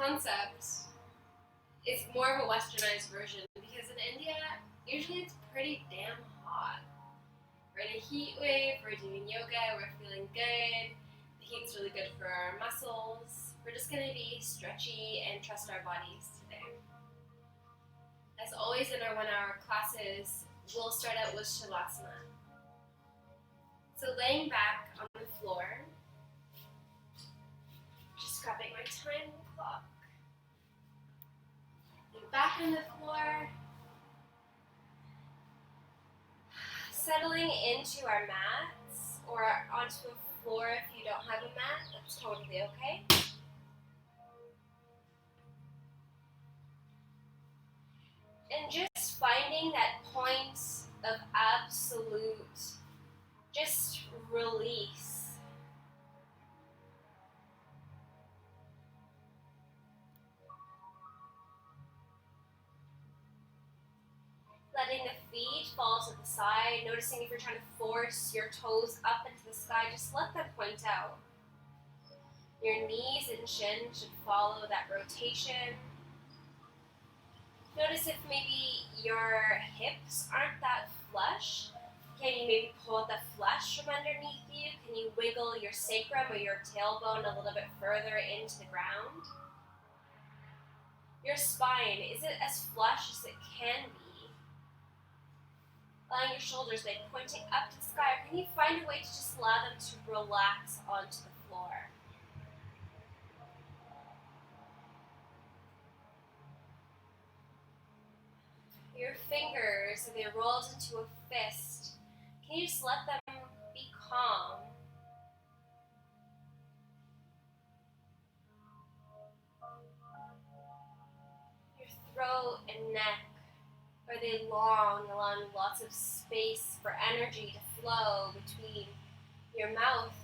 concept is more of a westernized version because in India, usually it's pretty damn hot. We're in a heat wave, we're doing yoga, we're feeling good. The heat's really good for our muscles. We're just gonna be stretchy and trust our bodies today. As always in our 1 hour classes, we'll start out with Shavasana. So laying back on the floor, just grabbing my time clock. And back on the floor, settling into our mats or onto a floor if you don't have a mat, that's totally okay. And just finding that point of absolute, just release. Letting the feet fall to the side, noticing if you're trying to force your toes up into the sky, just let them point out. Your knees and shin should follow that rotation. Notice if maybe your hips aren't that flush. Can you maybe pull the flesh from underneath you? Can you wiggle your sacrum or your tailbone a little bit further into the ground? Your spine, is it as flush as it can be? Allowing your shoulders like pointing up to the sky, or can you find a way to just allow them to relax onto the floor? Your fingers, if they rolled into a fist, can you just let them be calm? Your throat and neck, are they long, allowing lots of space for energy to flow between your mouth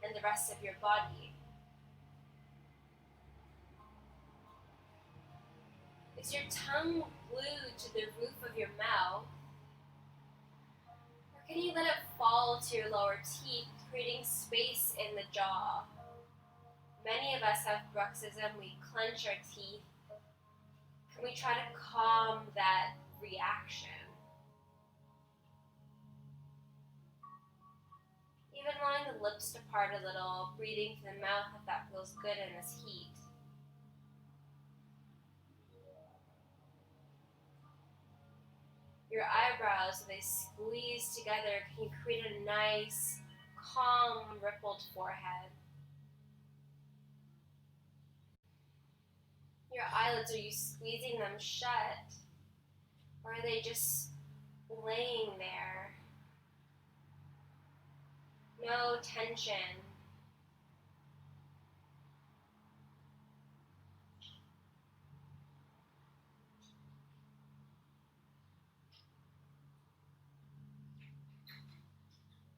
and the rest of your body? Is your tongue glued to the roof of your mouth? Or can you let it fall to your lower teeth, creating space in the jaw? Many of us have bruxism, we clench our teeth. Can we try to calm that reaction? Even allowing the lips to part a little, breathing through the mouth if that feels good in this heat. Your eyebrows, they squeeze together, can you create a nice, calm, rippled forehead? Your eyelids, are you squeezing them shut? Or are they just laying there? No tension.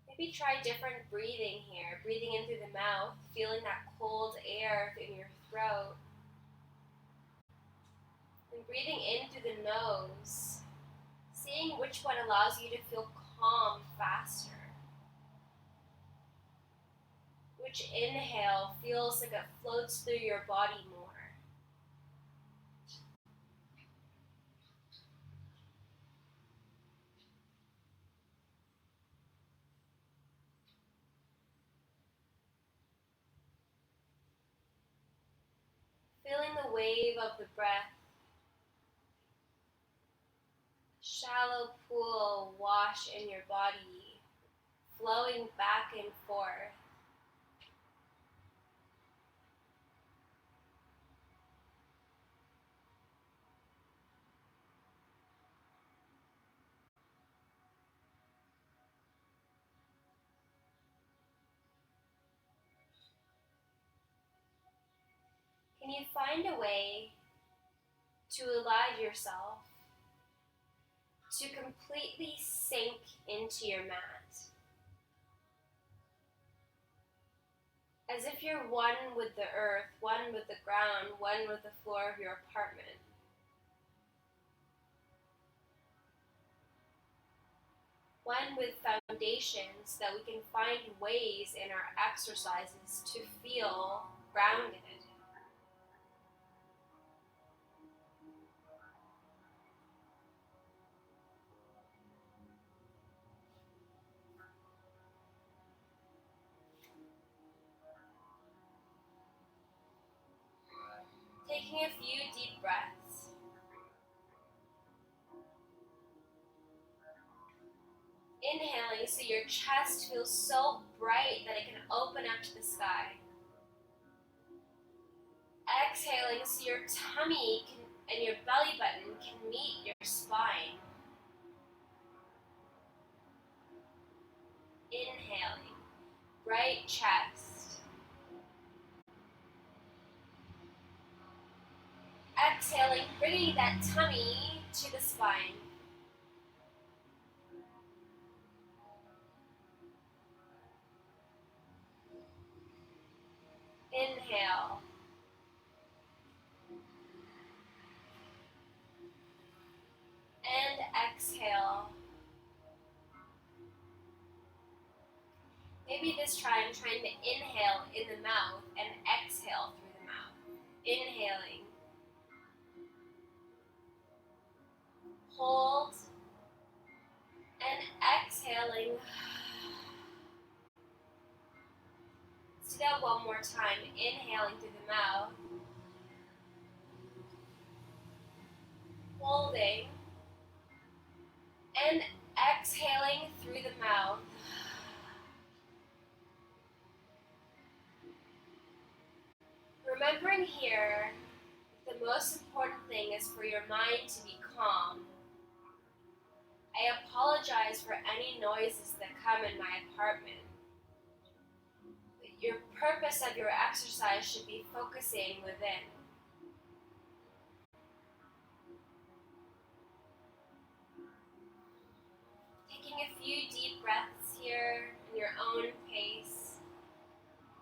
Maybe try different breathing here. Breathing in through the mouth, feeling that cold air in your throat. And breathing in through the nose, seeing which one allows you to feel calm faster. Which inhale feels like it floats through your body more. Feeling the wave of the breath. Shallow pool wash in your body, flowing back and forth. Can you find a way to allow yourself to completely sink into your mat? As if you're one with the earth, one with the ground, one with the floor of your apartment. One with foundations, that we can find ways in our exercises to feel grounded. Taking a few deep breaths. Inhaling so your chest feels so bright that it can open up to the sky. Exhaling so your tummy and your belly button can meet your spine. Inhaling, bright chest. Exhaling, bringing that tummy to the spine. Inhale. And exhale. Maybe this time I'm trying to inhale in the mouth and exhale through the mouth. Inhaling. Hold. And exhaling. Let's do that one more time. Inhaling through the mouth. Holding. And exhaling through the mouth. Remembering here, the most important thing is for your mind to be calm. I apologize for any noises that come in my apartment. Your purpose of your exercise should be focusing within. Taking a few deep breaths here in your own pace.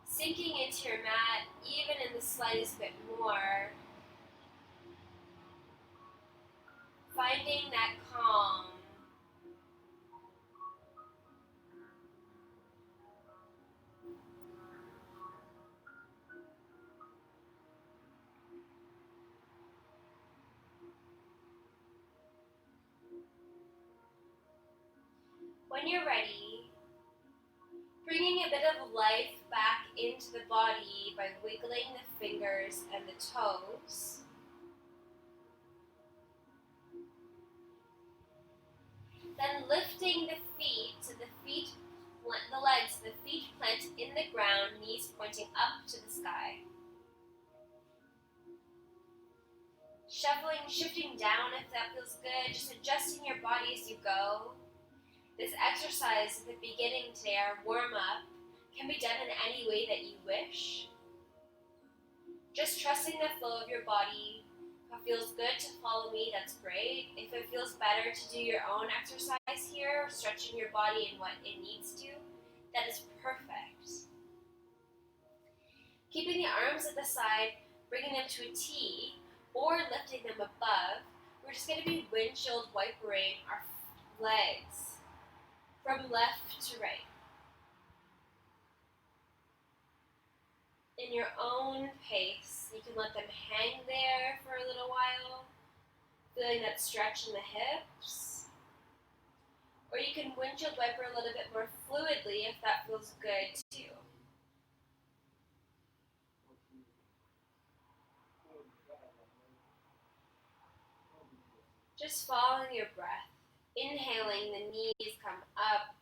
Sinking into your mat even in the slightest bit more. Finding that calm. When you're ready, bringing a bit of life back into the body by wiggling the fingers and the toes. Then lifting the feet so the feet plant in the ground, knees pointing up to the sky. Shifting down if that feels good, just adjusting your body as you go. This exercise at the beginning today, our warm-up, can be done in any way that you wish. Just trusting the flow of your body. If it feels good to follow me, that's great. If it feels better to do your own exercise here, stretching your body and what it needs to, that is perfect. Keeping the arms at the side, bringing them to a T, or lifting them above, we're just going to be windshield wipering our legs from left to right. In your own pace, you can let them hang there for a little while, feeling that stretch in the hips. Or you can windshield wiper a little bit more fluidly if that feels good too. Just following your breath. Inhaling, the knees come up.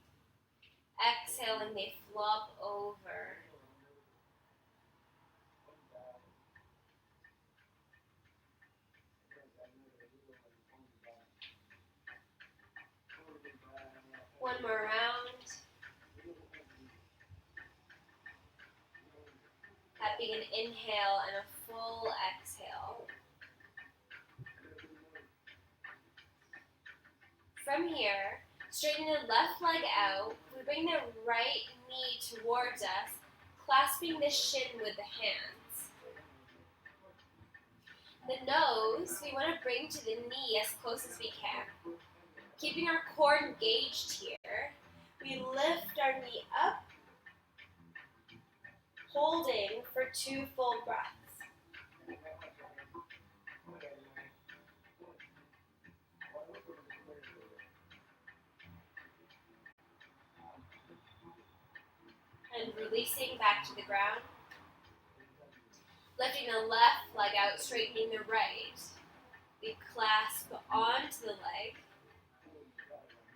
Exhaling, they flop over. One more round. That being an inhale and a full exhale. From here, straighten the left leg out. We bring the right knee towards us, clasping the shin with the hands. The nose, we want to bring to the knee as close as we can. Keeping our core engaged here, we lift our knee up, holding for 2 full breaths. And releasing back to the ground. Lifting the left leg out, straightening the right. We clasp onto the leg.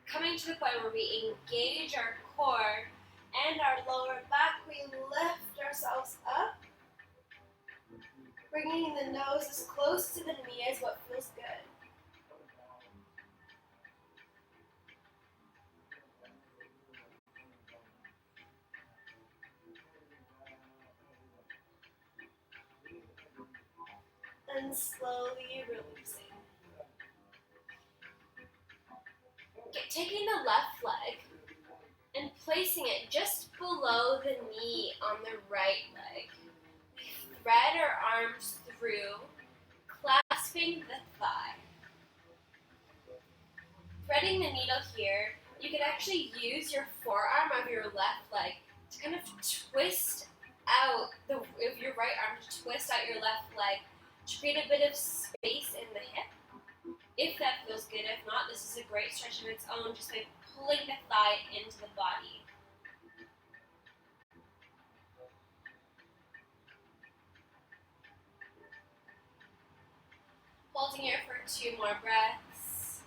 Coming to the point where we engage our core and our lower back, we lift ourselves up. Bringing the nose as close to the knee as what feels good. And slowly releasing. Taking the left leg and placing it just below the knee on the right leg. We thread our arms through, clasping the thigh. Threading the needle here, you can actually use your forearm of your left leg to kind of twist out your right arm to twist out your left leg to create a bit of space in the hip. If that feels good, if not, this is a great stretch of its own, just by pulling the thigh into the body. Holding here for 2 more breaths.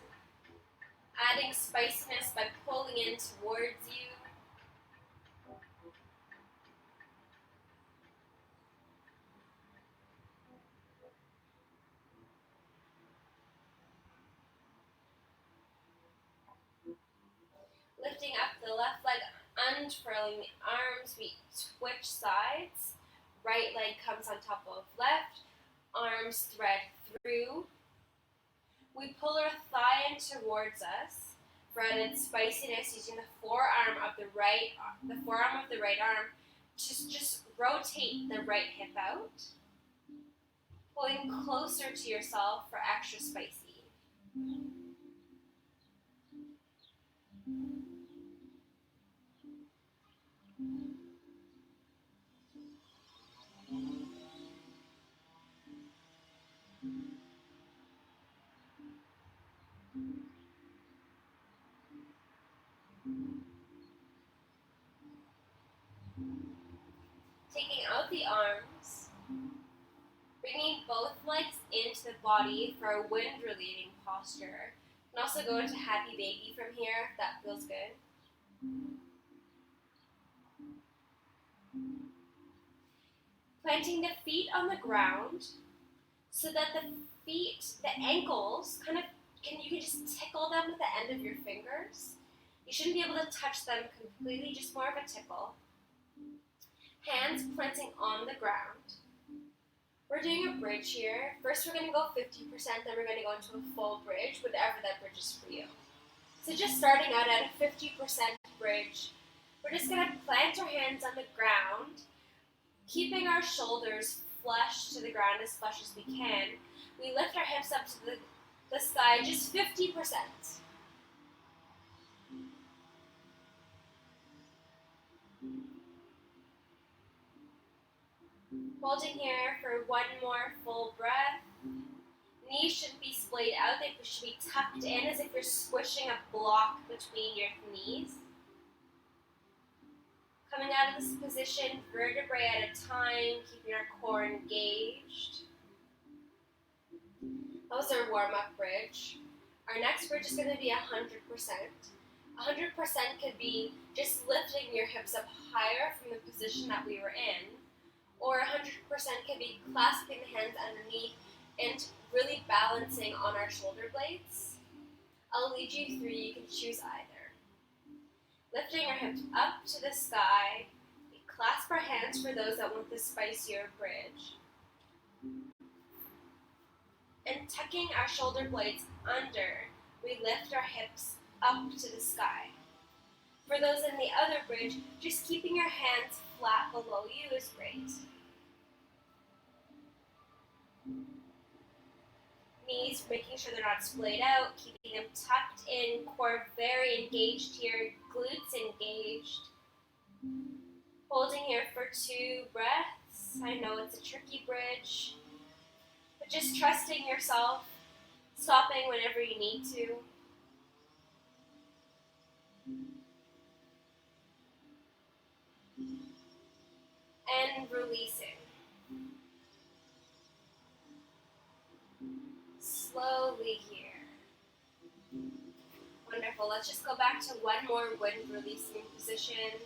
Adding spiciness by pulling in towards you. Lifting up the left leg, unfurling the arms, we switch sides. Right leg comes on top of left, arms thread through. We pull our thigh in towards us for added spiciness, using the forearm of the right arm to just rotate the right hip out. Pulling closer to yourself for extra spicy. Taking out the arms, bringing both legs into the body for a wind relieving posture. You can also go into happy baby from here if that feels good. Planting the feet on the ground so that the ankles you can just tickle them with the end of your fingers. You shouldn't be able to touch them completely, just more of a tickle. Hands planting on the ground. We're doing a bridge here. First we're going to go 50%, then we're going to go into a full bridge, whatever that bridge is for you. So just starting out at a 50% bridge, we're just going to plant our hands on the ground, keeping our shoulders flush to the ground, as flush as we can. We lift our hips up to the sky, just 50%. Holding here for 1 more full breath. Knees shouldn't be splayed out, they should be tucked in as if you're squishing a block between your knees. Coming out of this position, vertebrae at a time, keeping our core engaged. That was our warm-up bridge. Our next bridge is going to be 100%. 100% could be just lifting your hips up higher from the position that we were in, or 100% could be clasping the hands underneath and really balancing on our shoulder blades. I'll lead you through, you can choose either. Lifting our hips up to the sky, we clasp our hands for those that want the spicier bridge. And tucking our shoulder blades under, we lift our hips up to the sky. For those in the other bridge, just keeping your hands flat below you is great. Knees, making sure they're not splayed out, keeping them tucked in, core very engaged here, glutes engaged. Holding here for 2 breaths. I know it's a tricky bridge, but just trusting yourself, stopping whenever you need to. And releasing. slowly here. Wonderful. Let's just go back to one more wind releasing position,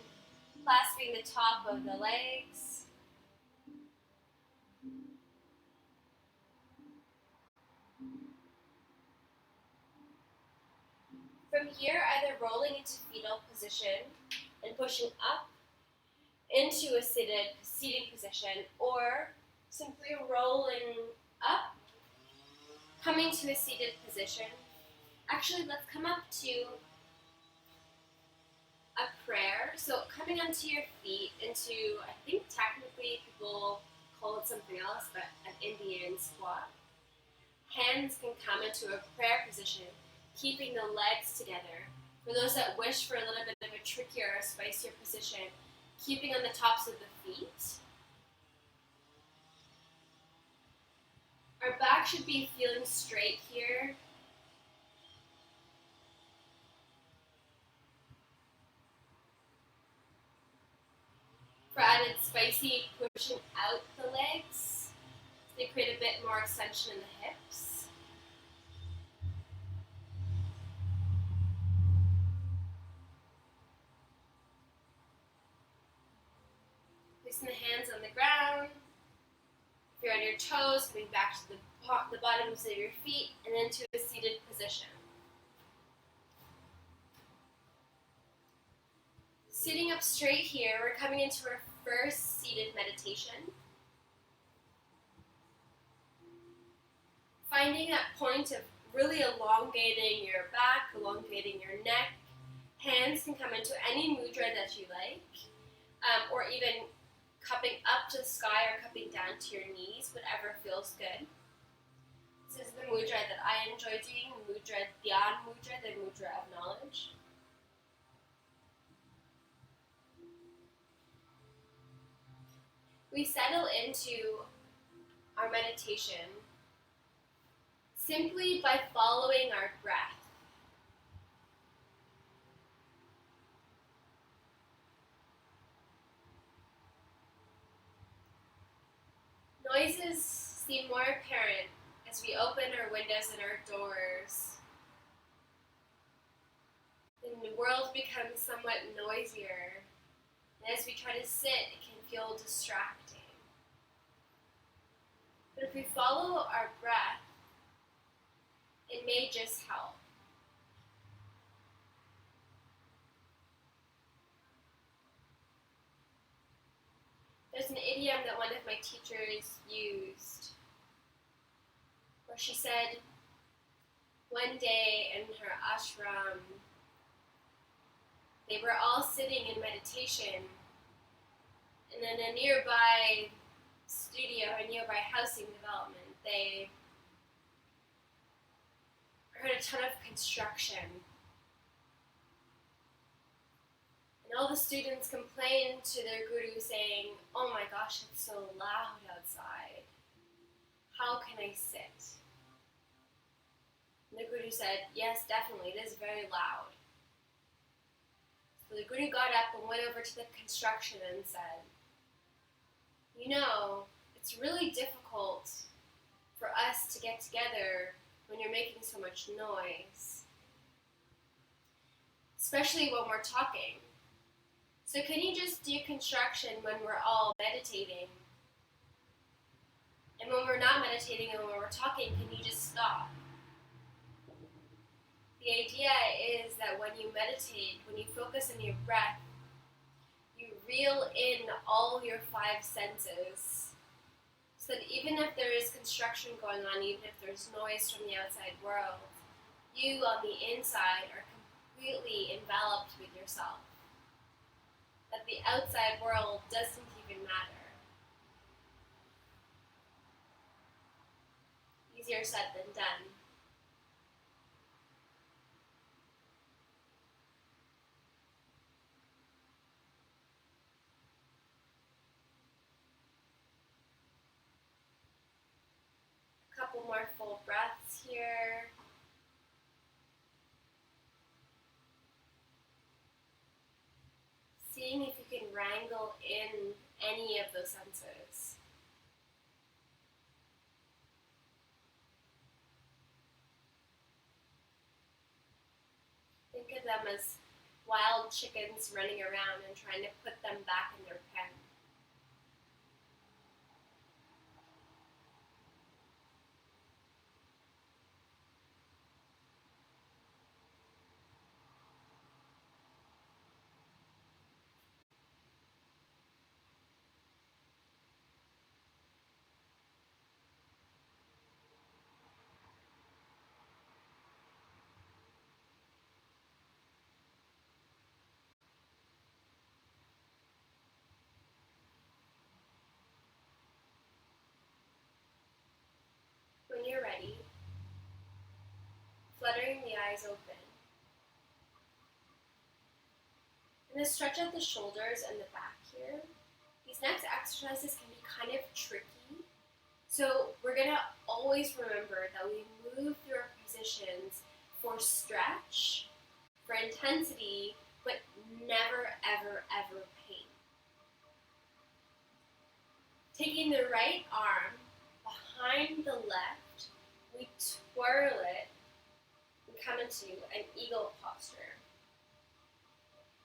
clasping the top of the legs. From here, either rolling into fetal position and pushing up into a seating position, or simply rolling up, coming to a seated position. Actually, let's come up to a prayer. So coming onto your feet into, I think technically people call it something else, but an Indian squat. Hands can come into a prayer position, keeping the legs together. For those that wish for a little bit of a trickier or spicier position, keeping on the tops of the feet. Our back should be feeling straight here. For added spicy, pushing out the legs. They create a bit more extension in the hips. Placing the hands on the ground. If you're on your toes, coming back to the bottoms of your feet and into a seated position. Sitting up straight here, we're coming into our first seated meditation. Finding that point of really elongating your back, elongating your neck. Hands can come into any mudra that you like, or even cupping up to the sky or cupping down to your knees, whatever feels good. This is the mudra that I enjoy doing, mudra dhyan mudra, the mudra of knowledge. We settle into our meditation simply by following our breath. Noises seem more apparent as we open our windows and our doors. And the world becomes somewhat noisier. And as we try to sit, it can feel distracting. But if we follow our breath, it may just help. There's an idiom that one of my teachers used, where she said, one day in her ashram, they were all sitting in meditation, and in a nearby studio, a nearby housing development, they heard a ton of construction. And all the students complained to their guru saying, oh my gosh, it's so loud outside. How can I sit? And the guru said, yes, definitely, it is very loud. So the guru got up and went over to the construction and said, you know, it's really difficult for us to get together when you're making so much noise, especially when we're talking. So can you just do construction when we're all meditating? And when we're not meditating and when we're talking, can you just stop? The idea is that when you meditate, when you focus on your breath, you reel in all your five senses. So that even if there is construction going on, even if there's noise from the outside world, you on the inside are completely enveloped with yourself. That the outside world doesn't even matter. Easier said than done. A couple more full breaths here. Seeing if you can wrangle in any of those senses. Think of them as wild chickens running around and trying to put them back in their pen. When you're ready, fluttering the eyes open. And then stretch out the shoulders and the back here. These next exercises can be kind of tricky. So we're gonna always remember that we move through our positions for stretch, for intensity, but never, ever, ever pain. Taking the right arm behind the left, we twirl it and come into an eagle posture.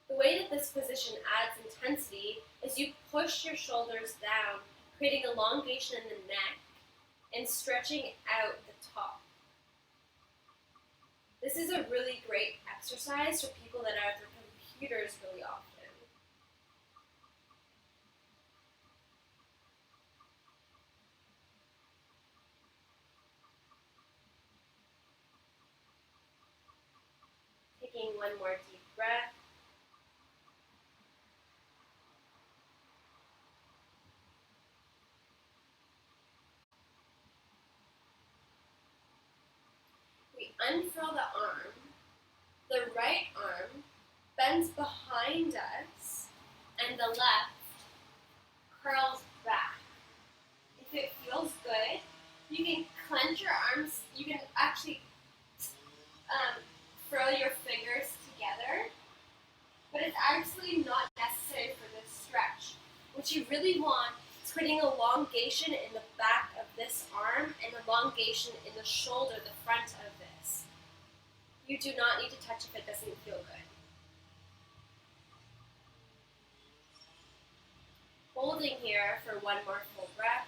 The way that this position adds intensity is you push your shoulders down, creating elongation in the neck and stretching out the top. This is a really great exercise for people that are at their computers really often. Taking one more deep breath. We unfurl the arm. The right arm bends behind us, and the left curls back. If it feels good, you can clench your arms. You can actually furl your fingers together, but it's actually not necessary for this stretch. What you really want is creating elongation in the back of this arm and elongation in the shoulder, the front of this. You do not need to touch if it doesn't feel good. Holding here for one more full breath.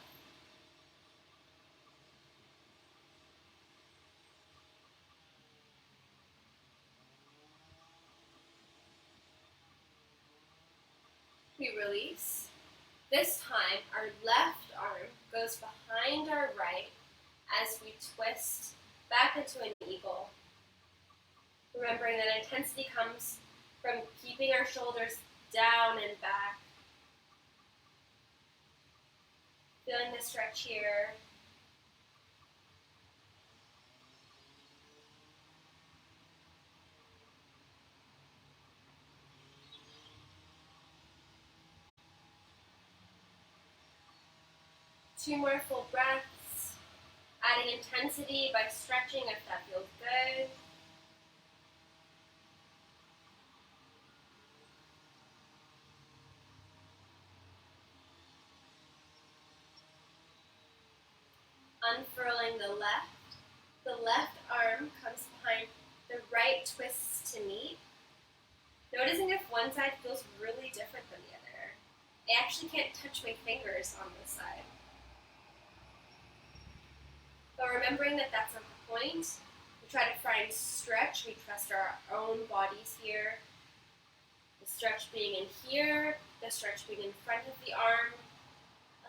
We release. This time, our left arm goes behind our right as we twist back into an eagle. Remembering that intensity comes from keeping our shoulders down and back. Feeling the stretch here. Two more full breaths, adding intensity by stretching if that feels good. Unfurling the left arm comes behind, the right twists to meet. Noticing if one side feels really different than the other. I actually can't touch my fingers on this side. But remembering that that's not the point, we try to find stretch. We trust our own bodies here. The stretch being in here, the stretch being in front of the arm,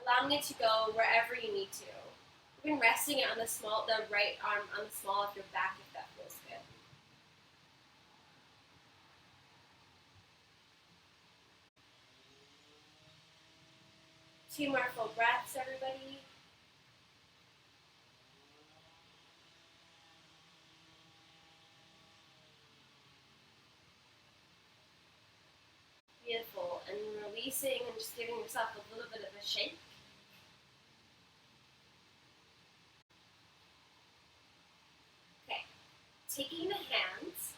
allowing it to go wherever you need to. Even resting it on the right arm on the small of your back if that feels good. Two more full breaths, everybody. Beautiful. And releasing and just giving yourself a little bit of a shake. Okay. Taking the hands,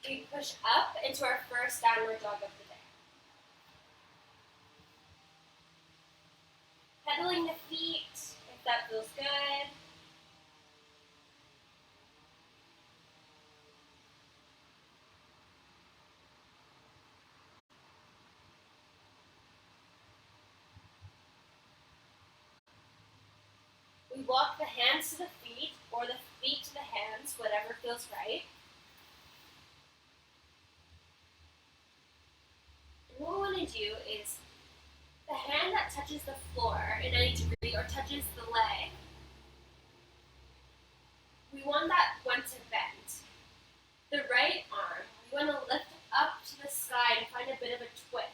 we push up into our first downward dog of the day. Pedaling the feet, if that feels good. walk the hands to the feet or the feet to the hands, whatever feels right. And what we want to do is the hand that touches the floor in any degree or touches the leg, we want that one to bend. The right arm, we want to lift up to the sky to find a bit of a twist.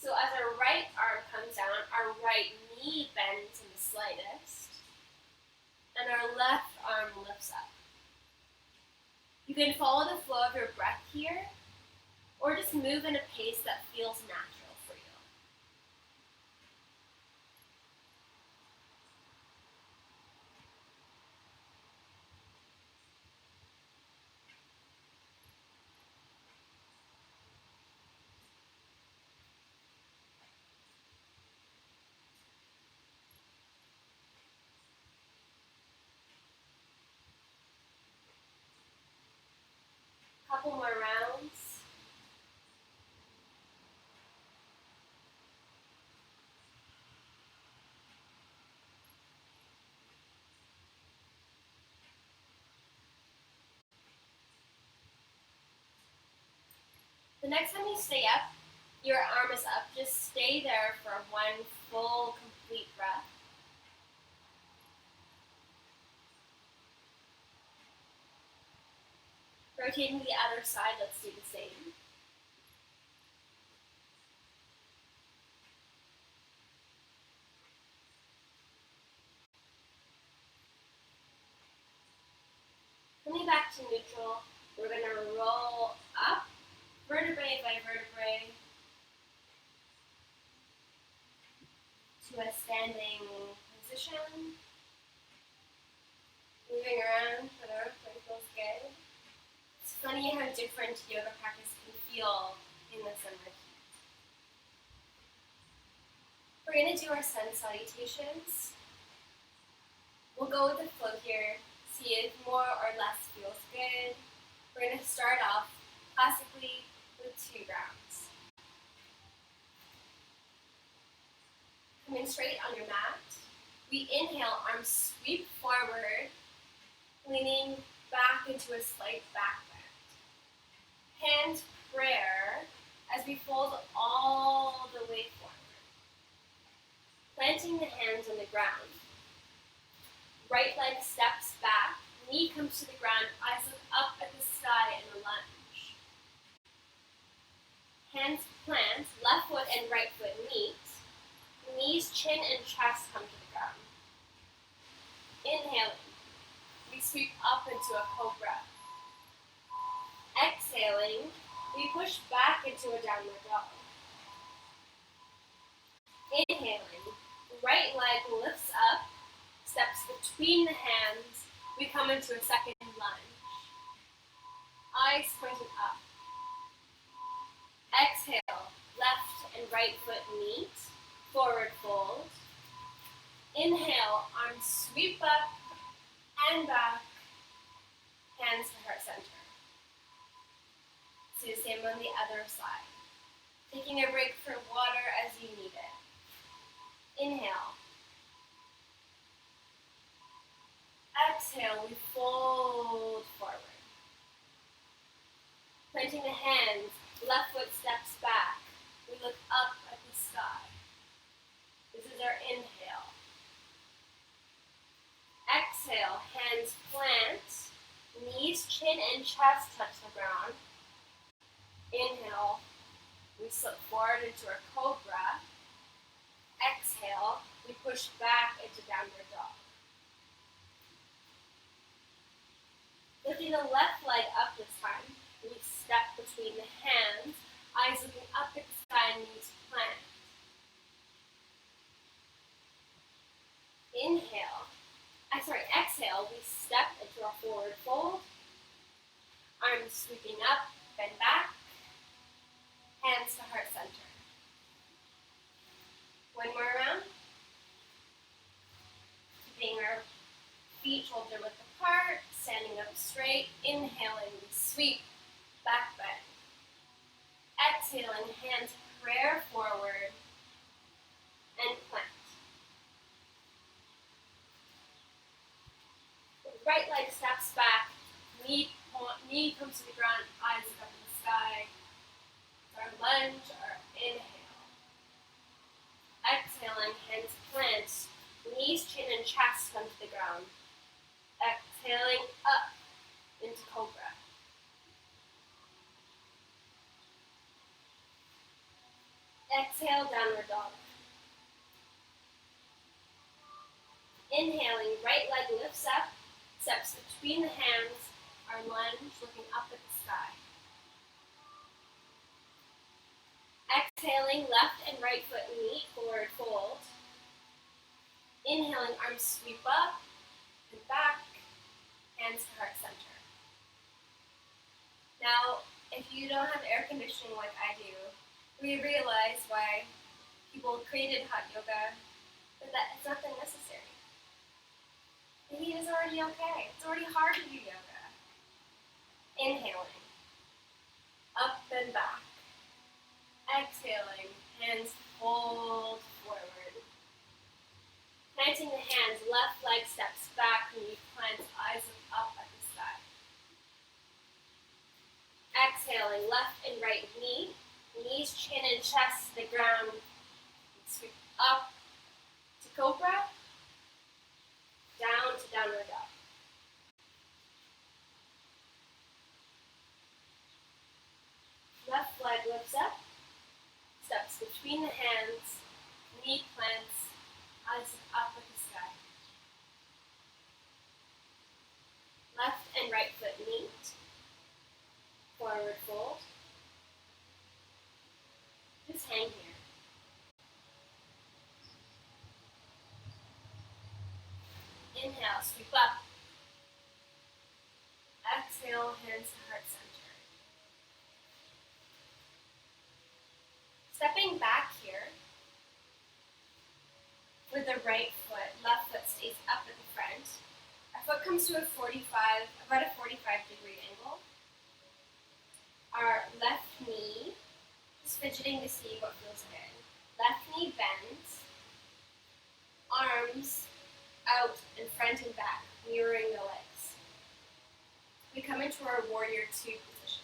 So as our right arm comes down, our right knee bends in the slightest, and our left arm lifts up. You can follow the flow of your breath here, or just move in a pace that feels natural for you. Couple more rounds. The next time you stay up, your arm is up. Just stay there for one full, complete breath. Rotating to the other side, let's do the same. Coming back to neutral, we're going to roll up, vertebrae by vertebrae, to a standing position. Moving around for the everything feels good. It's funny how different yoga practice can feel in the summer heat. We're going to do our sun salutations. We'll go with the flow here, see if more or less feels good. We're going to start off classically with 2 rounds. Coming straight on your mat, we inhale, arms sweep forward, leaning back into a slight back bend. Hand prayer as we fold all the way forward. Planting the hands on the ground. Right leg steps back, knee comes to the ground, eyes look up at the sky in a lunge. Hands plant, left foot and right foot meet. Knees, chin, and chest come to the ground. Inhaling, we sweep up into a cobra. Exhaling, we push back into a downward dog. Inhaling, right leg lifts up, steps between the hands, we come into a second lunge. Eyes pointing up. Exhale, left and right foot meet, forward fold. Inhale, arms sweep up and back, hands to heart center. Do the same on the other side. Taking a break for water as you need it. Inhale. Exhale, we fold forward. Planting the hands, left foot steps back. We look up at the sky. This is our inhale. Exhale, hands plant, knees, chin, and chest touch the ground. Inhale, we slip forward into our cobra. Exhale, we push back into downward dog. Lifting the left leg up this time, we step between the hands, eyes looking up at the sky, knees plant. Exhale, we step into our forward fold. Arms sweeping up, bend back. Hands to heart center. One more round. Keeping our feet shoulder width apart, standing up straight. Inhaling, we sweep, back bend. Exhaling, hands prayer forward. right leg steps back, knee comes to the ground, eyes look up in the sky. So our lunge, our inhale. Exhaling, hands plant, knees, chin, and chest come to the ground. Exhaling up into cobra. Exhale, downward dog. Inhaling, right leg lifts up, steps between the hands, our lunge looking up at the sky. Exhaling, left and right foot meet, forward fold. Inhaling, arms sweep up and back, hands to heart center. Now, if you don't have air conditioning like I do, we realize why people created hot yoga, but that it's nothing necessary. The heat is already okay. It's already hard to do yoga. Inhaling, up and back. Exhaling, hands fold forward. Planting the hands, left leg steps back, knee plants, eyes up at the sky. Exhaling, left and right knee, knees, chin, and chest to the ground. Sweep up to cobra, down to downward dog. Left leg lifts up, steps between the hands, knee plants, eyes up at the sky. Left and right foot meet, forward fold. Just hang here. Inhale, sweep up. Exhale, hands to heart center. Stepping back here, with the right foot, left foot stays up at the front. Our foot comes to about a 45-degree angle. Our left knee is fidgeting to see what feels good. Left knee bends, arms out in front and back, mirroring the legs. We come into our warrior 2 position.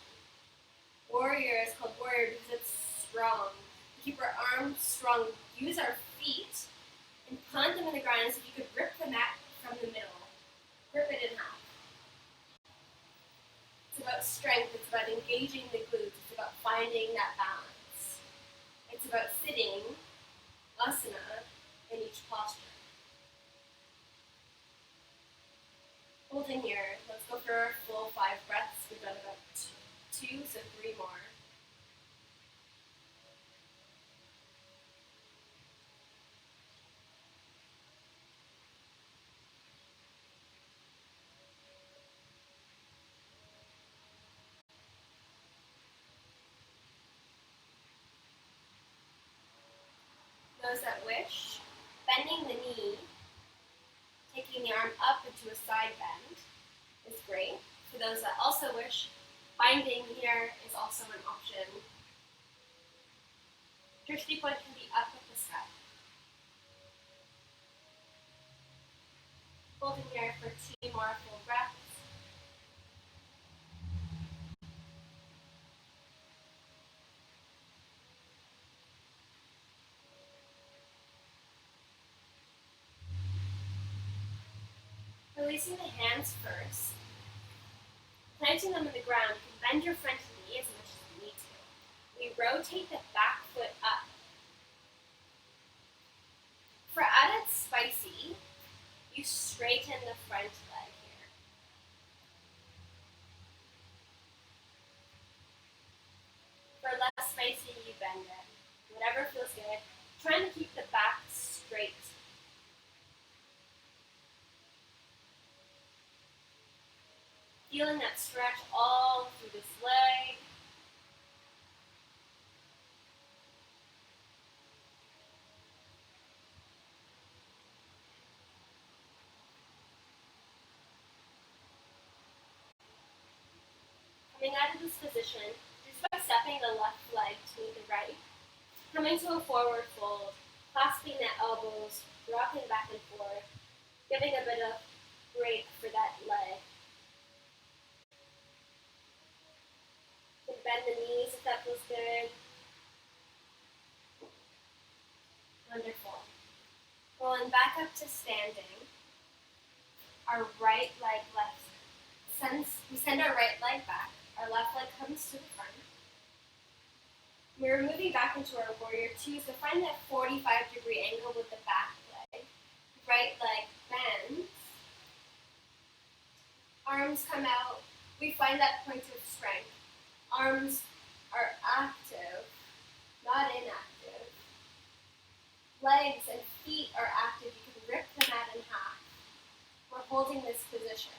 Warrior is called warrior because it's strong. We keep our arms strong, use our feet, and plant them in the ground as if you could rip the mat from the middle. Rip it in half. It's about strength, it's about engaging the glutes, it's about finding that balance. It's about sitting, asana, in each posture. Holding here, let's go for our full 5 breaths. We've done about 2, so 3 more. Those that wish, bending the knee, taking the arm up into a side bend is great. For those that also wish, binding here is also an option. Drishti point can be up at the sky. Holding here for 2 more full breaths. Releasing the hands first. Planting them in the ground, you can bend your front knee as much as you need to. We rotate the back foot up. For added spicy, you straighten the front leg here. For less spicy, you bend it. Whatever feels good. Trying to keep the back straight. Feeling that stretch all through this leg. Coming out of this position, just by stepping the left leg to meet the right, coming to a forward fold, clasping the elbows, rocking back and forth, giving a bit of break for that leg. Rolling back up to standing. Our right leg we send our right leg back. Our left leg comes to the front. We're moving back into our warrior two, so find that 45-degree angle with the back leg. Right leg bends. Arms come out. We find that point of strength. Arms are active, not inactive. Legs and feet are active. You can rip the mat in half. We're holding this position.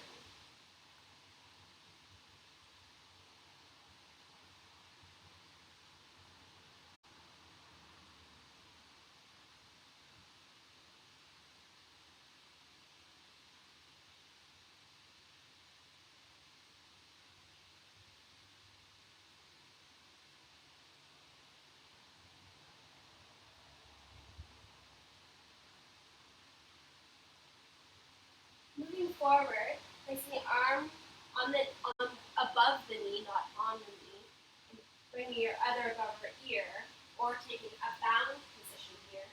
Moving forward, placing the arm above the knee, not on the knee, and bringing your other above your ear, or taking a bound position here.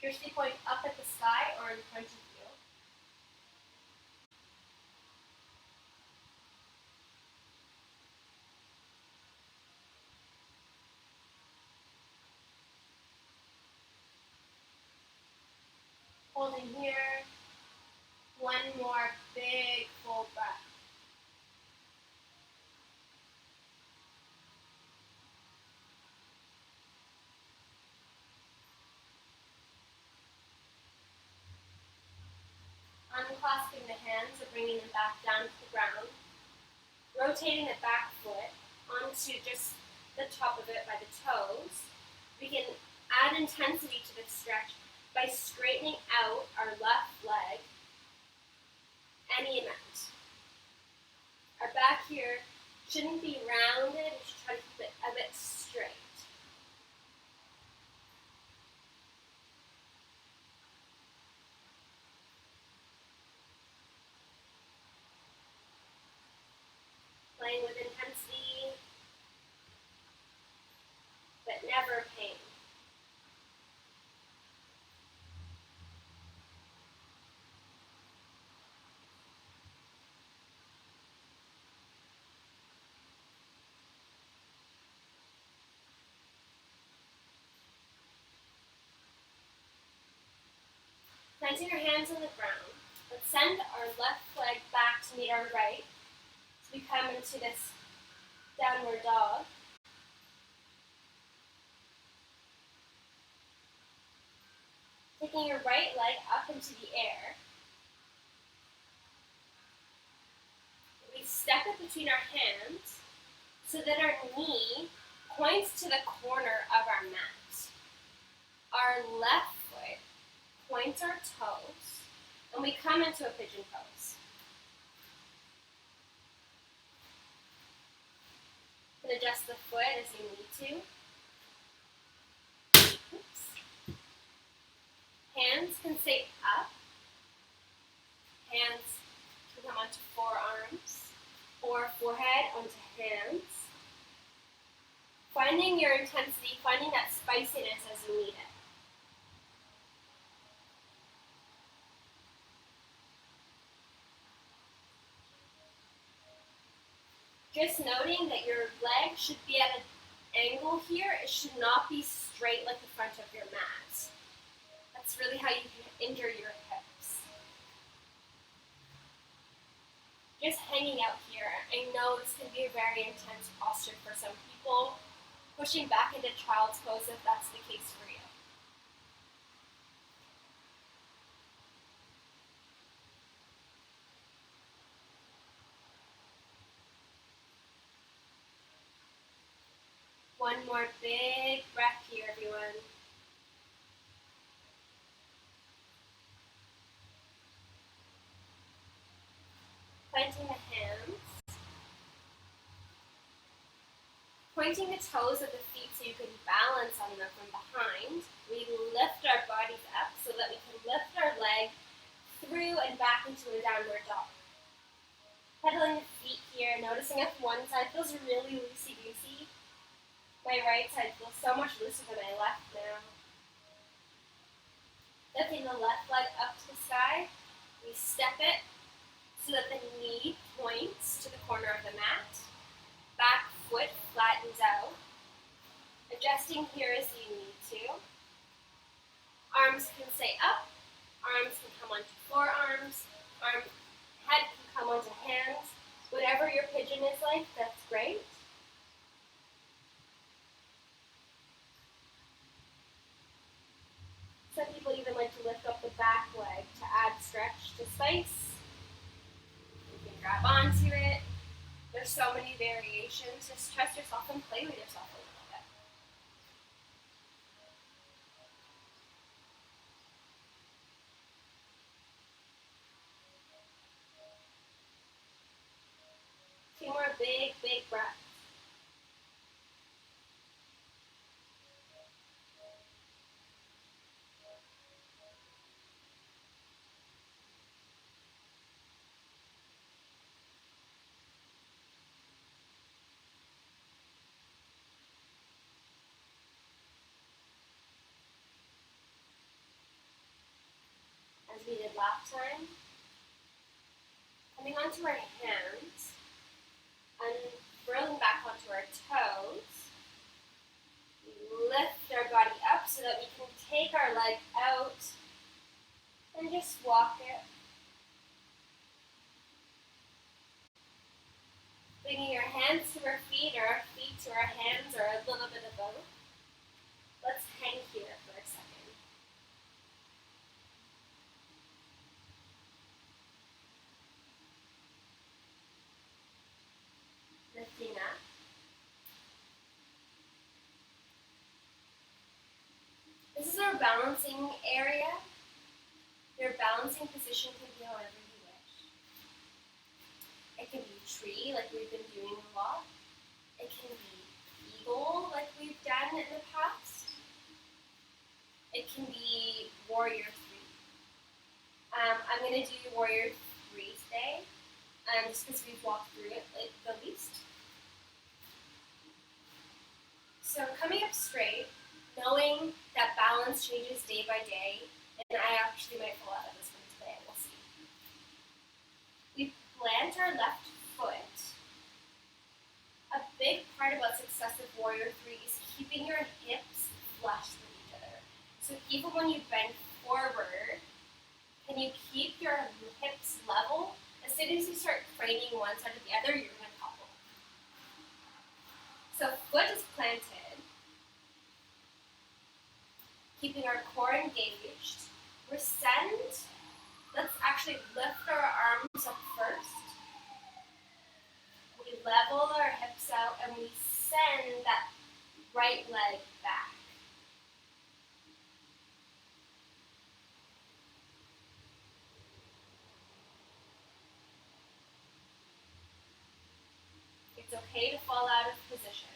Drishti point up at the sky or in front of you. Holding here. One more big full breath. Unclasping the hands and bringing them back down to the ground. Rotating the back foot onto just the top of it by the toes. We can add intensity to this stretch by straightening out our left leg any amount. Our back here shouldn't be rounded. We should try to keep it a bit straight. Playing with intensity, but never pain. Planting our hands on the ground, let's send our left leg back to meet our right. So we come into this downward dog. Taking your right leg up into the air. We step it between our hands so that our knee points to the corner of our mat. Our left foot points our toes, and we come into a pigeon pose. You can adjust the foot as you need to. Oops. Hands can stay up. Hands can come onto forearms or forehead onto hands. Finding your intensity, finding that spiciness as you need it. Just noting that your leg should be at an angle here. It should not be straight like the front of your mat. That's really how you can injure your hips. Just hanging out here. I know this can be a very intense posture for some people. Pushing back into child's pose if that's the case for you. One more big breath here, everyone. Planting the hands. Pointing the toes of the feet so you can balance on them from behind. We lift our bodies up so that we can lift our leg through and back into a downward dog. Pedaling the feet here, noticing if one side feels really loosey-goosey. My My right side feels so much looser than my left now. Lifting the left leg up to the sky, we step it so that the knee points to the corner of the mat. Back foot flattens out. Adjusting here as you need to. Arms can stay up. Arms can come onto forearms. Head can come onto hands. Whatever your pigeon is like, that's great. Some people even like to lift up the back leg to add stretch to spice. You can grab onto it. There's so many variations. Just trust yourself and play with yourself a little bit. Two more big, big breaths. As we did last time, coming onto our hands, unfurling back onto our toes. We lift our body up so that we can take our leg out and just walk it. Bringing your hands to our feet or our feet to our hands or a little bit of both. Let's hang here for a second. Lifting up. This is our balancing area. Your balancing position can be however you wish. It can be tree, like we've been doing a lot. It can be eagle, like we've done in the past. It can be warrior 3. I'm going to do warrior 3 today, just because we've walked through it like the least. So coming up straight, knowing that balance changes day by day, and I actually might fall out of this one today, we'll see. We plant our left foot. A big part about successive warrior 3 is keeping your hips flush with each other. So even when you bend forward, can you keep your hips level? As soon as you start craning one side or the other, you're going to topple. So foot is planted. Keeping our core engaged. We send. Let's actually lift our arms up first. We level our hips out and we send that right leg back. It's okay to fall out of position.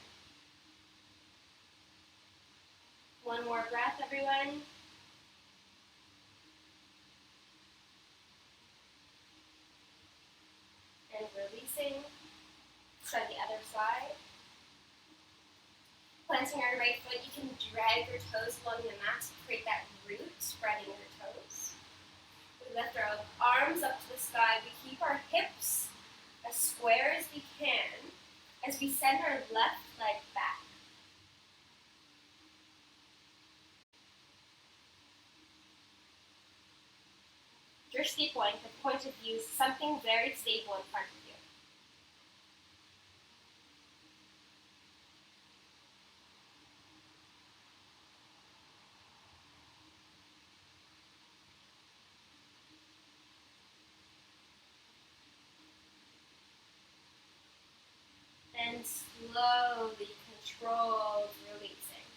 One more breath, everyone. And releasing. Try the other side. Planting our right foot, you can drag your toes along the mat to create that root, spreading your toes. We lift our arms up to the sky. We keep our hips as square as we can as we send our left leg back. Your steep point, the point of view, is something very stable in front of you. And slowly, controlled releasing.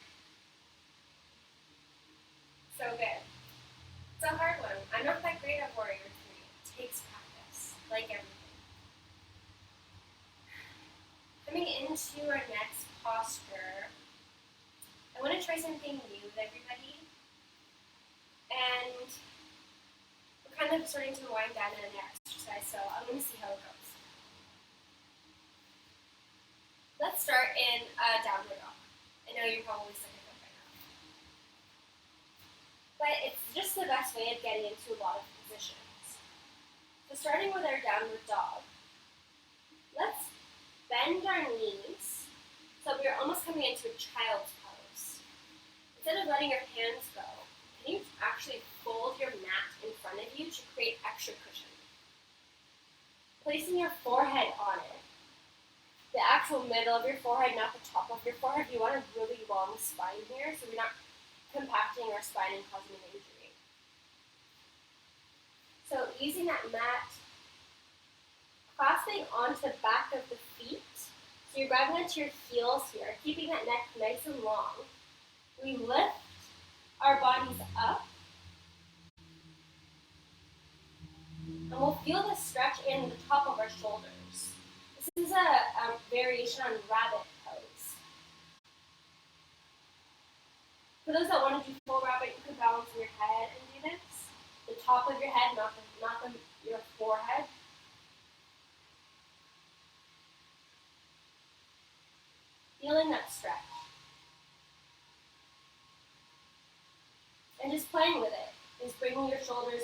So good. It's a hard one. I'm not that great at warrior 3. It takes practice, like everything. Coming into our next posture, I want to try something new with everybody. And we're kind of starting to wind down in an exercise, so I'm going to see how it goes. Let's start in a downward dog. know you're probably sick of them by now. But it's just the best way of getting into a lot of positions. So starting with our downward dog, let's bend our knees so we're almost coming into a child's pose. Instead of letting your hands go, can you actually fold your mat in front of you to create extra cushion? Placing your forehead on it, the actual middle of your forehead, not the top of your forehead. You want a really long spine here so we're not compacting our spine and causing an injury. So using that mat, clasping onto the back of the feet, so you're grabbing onto your heels here, keeping that neck nice and long. We lift our bodies up, and we'll feel the stretch in the top of our shoulders. This is a variation on rabbit pose. For those that want to do full rabbit, you can balance on your head and do this. The top of your head, not your forehead. Feeling that stretch. And just playing with it is bringing your shoulders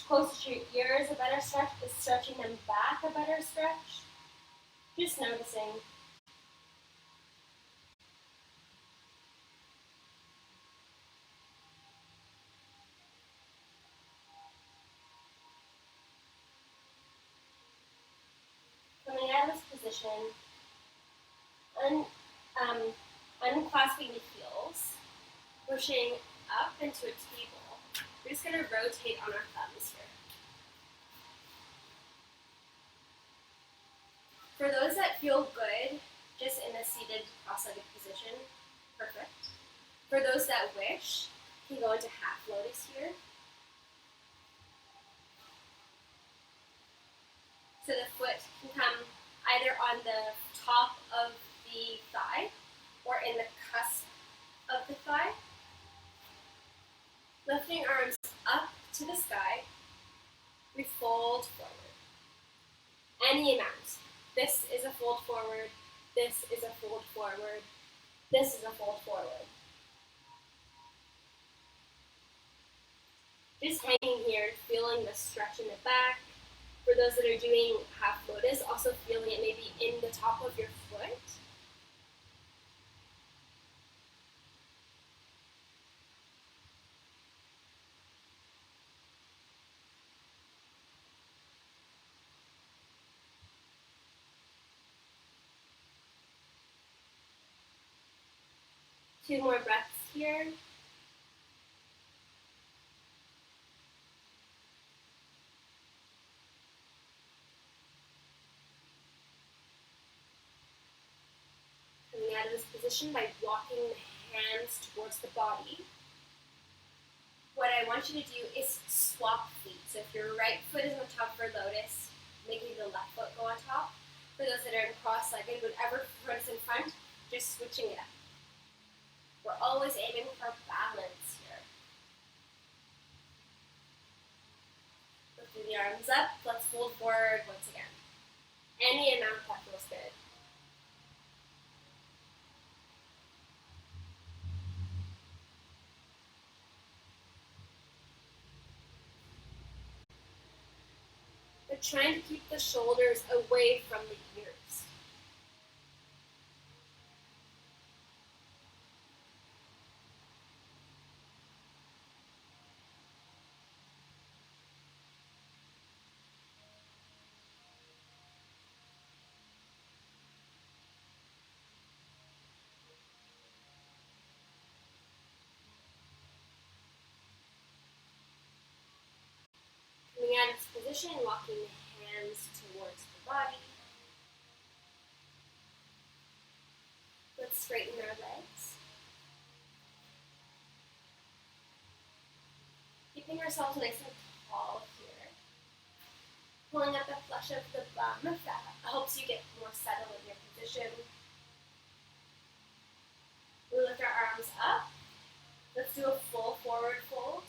closer to your ears, a better stretch, is stretching them back, a better stretch. Just noticing. Coming out of this position, unclasping the heels, pushing up into a table. We're just going to rotate on our thumbs here. For those that feel good, just in a seated cross-legged position, perfect. For those that wish, you can go into half lotus here. So the foot can come either on the top of the thigh or in the cusp of the thigh. Lifting arms up to the sky, we fold forward. Any amount. This is a fold forward, this is a fold forward, this is a fold forward. Just hanging here, feeling the stretch in the back. For those that are doing half lotus, also feeling it maybe in the top of your foot. Two more breaths here. Coming out of this position by walking the hands towards the body. What I want you to do is swap feet. So if your right foot is on top for lotus, making the left foot go on top. For those that are in cross-legged, whatever foot is in front, just switching it up. We're always aiming for balance here. Lifting the arms up, let's fold forward once again. Any amount that feels good. But trying to keep the shoulders away from the ears. Coming out of this position, walking the hands towards the body. Let's straighten our legs. Keeping ourselves nice and tall here. Pulling up the flesh of the bum, that helps you get more settled in your position. We lift our arms up. Let's do a full forward fold.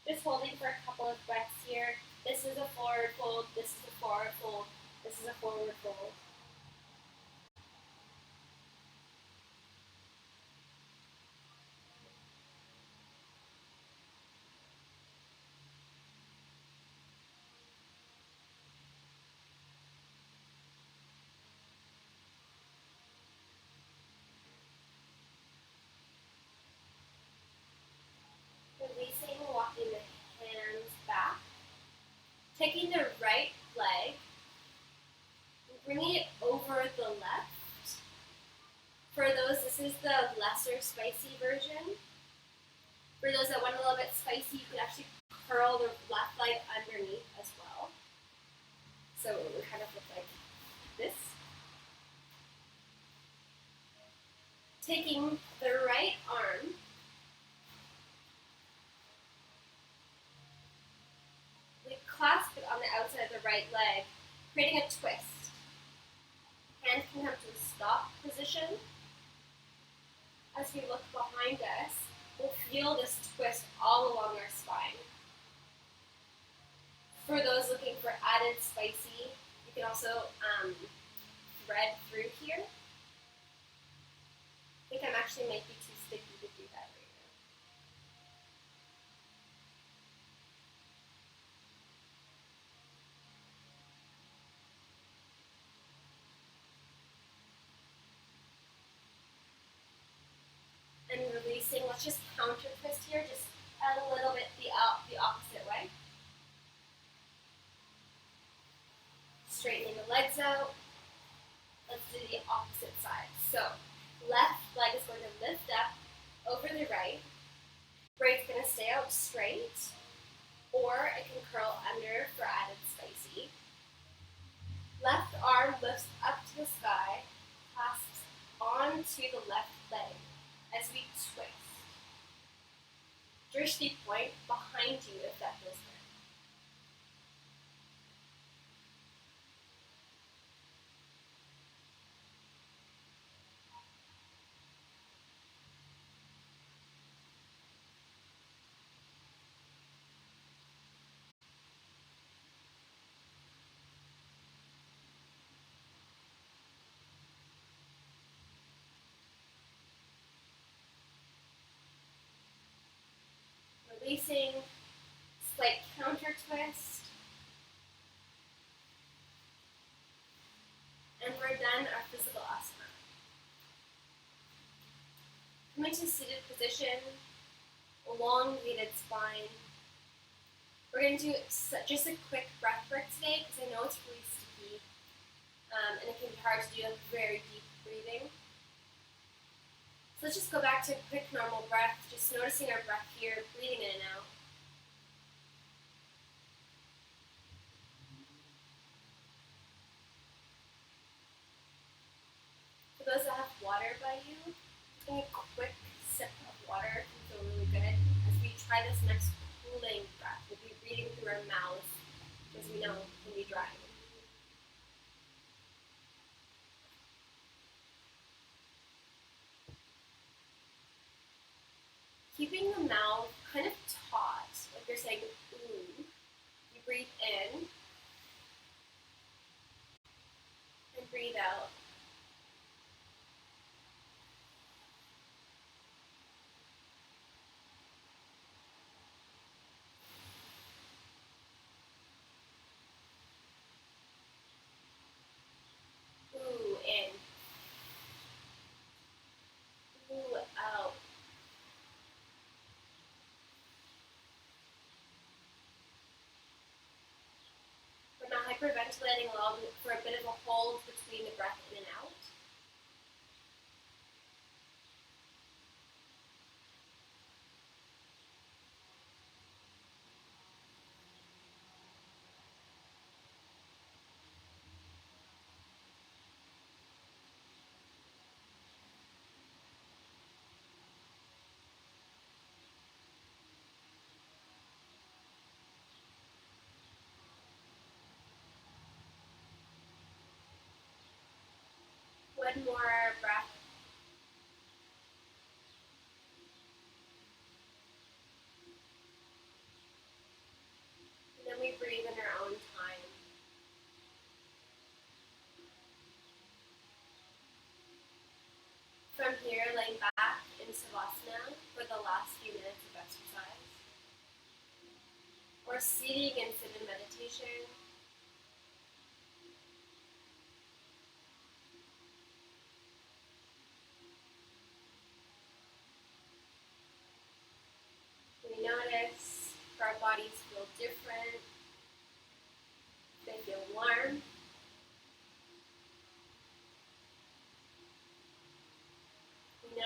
Just holding for a couple of breaths here. This is a forward fold, this is a forward fold, this is a forward fold. Taking the right leg, bringing it over the left. For those, this is the lesser spicy version. For those that want a little bit spicy, you could actually curl the left leg underneath as well. So it would kind of look like this. Taking the right arm, we clasp it on the outside of the right leg, creating a twist. Hand can come to a stop position. As we look behind us, we'll feel this twist all along our spine. For those looking for added spicy, you can also thread through here. I think I'm actually might be too sticky to do that right now. And releasing, let's just counter twist here, just a little bit the opposite way. Straightening the legs out. Let's do the opposite side. So, left leg is going to lift up over the right. Right's going to stay out straight, or it can curl under for added spicy. Left arm lifts up to the sky, clasps onto the left leg as we twist. Drishti point behind you if that feels good. Releasing, slight counter twist. And we're done our physical asana. Coming to seated position, elongated spine. We're going to do just a quick breath work today because I know it's really sticky and it can be hard to do like very deep breathing. So let's just go back to a quick normal breath, just noticing our breath here, breathing in and out. For those that have water by you, taking a quick sip of water can feel really good. As we try this next cooling breath, we'll be breathing through our mouths, as we know can be dry. Keeping the mouth kind of taut, like you're saying, ooh. You breathe in and breathe out. Ooh, in. Ooh, out. We're not hyperventilating, allowing for a bit of a hold between the breath in and out. One more breath. And then we breathe in our own time. From here, laying back in Savasana for the last few minutes of exercise. Or seating in sit-in meditation. We notice if our bodies feel different.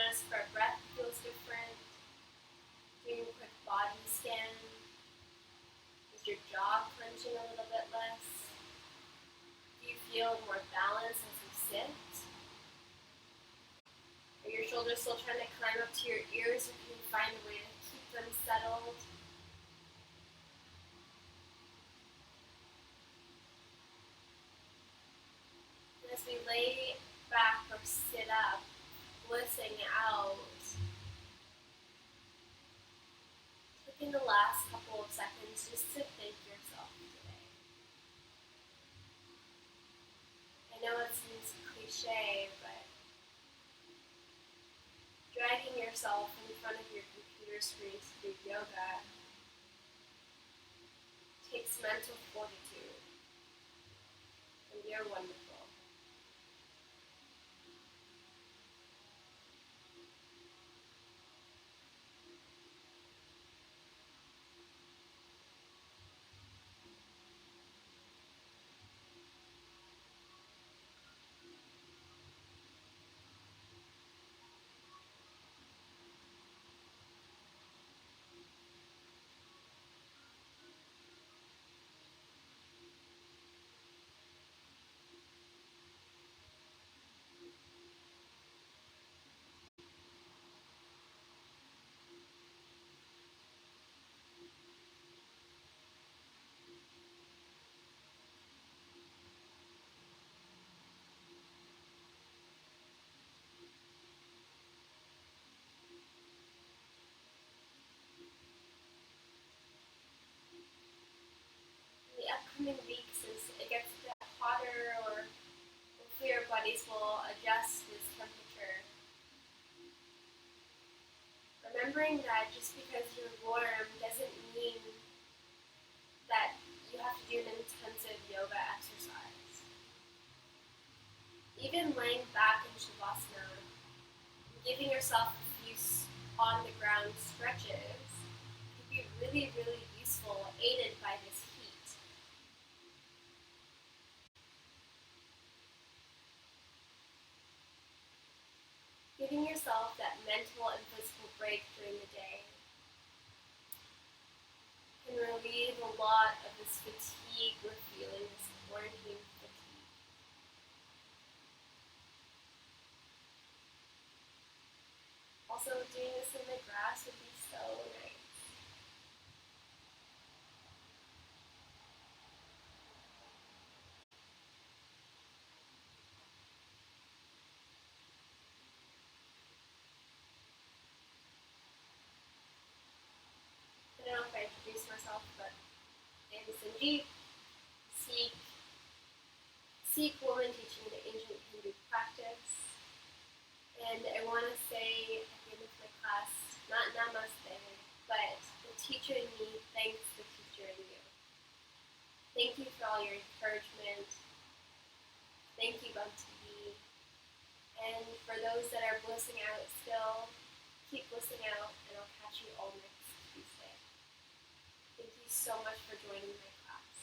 notice if our breath feels different. Doing a quick body scan. Is your jaw clenching a little bit less? Do you feel more balance as you sit? Are your shoulders still trying to climb up to your ears, or can you find a way to keep them settled? And as we lay back or sit up, blissing out, taking the last couple of seconds just to thank yourself today. I know it seems cliche, but dragging yourself in front of your computer screen to do yoga takes mental fortitude, and you're wonderful. The upcoming weeks, as it gets a bit hotter, or hopefully our bodies will adjust to this temperature. Remembering that just because you're warm doesn't mean that you have to do an intensive yoga exercise. Even laying back in Shavasana, giving yourself a few on the ground stretches can be really, really useful, aided by this heat. Giving yourself that mental and physical break during the day can relieve a lot of this fatigue we're feeling, this quarantine fatigue. Also, doing this in the grass would be so nice. I don't know if I introduced myself, but I am Sanjeev, Sikh woman teaching the ancient Hindu practice. And I want to say at the end of my class, not namaste, but the teacher in me thanks the teacher in you. Thank you for all your encouragement. Thank you, Bhakti. And for those that are blissing out still, keep blissing out, and I'll catch you all next Tuesday. Thank you so much for joining my class.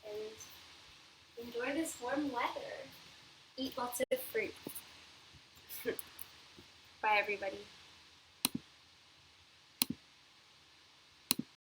And enjoy this warm weather. Eat lots of fruit. Bye, everybody.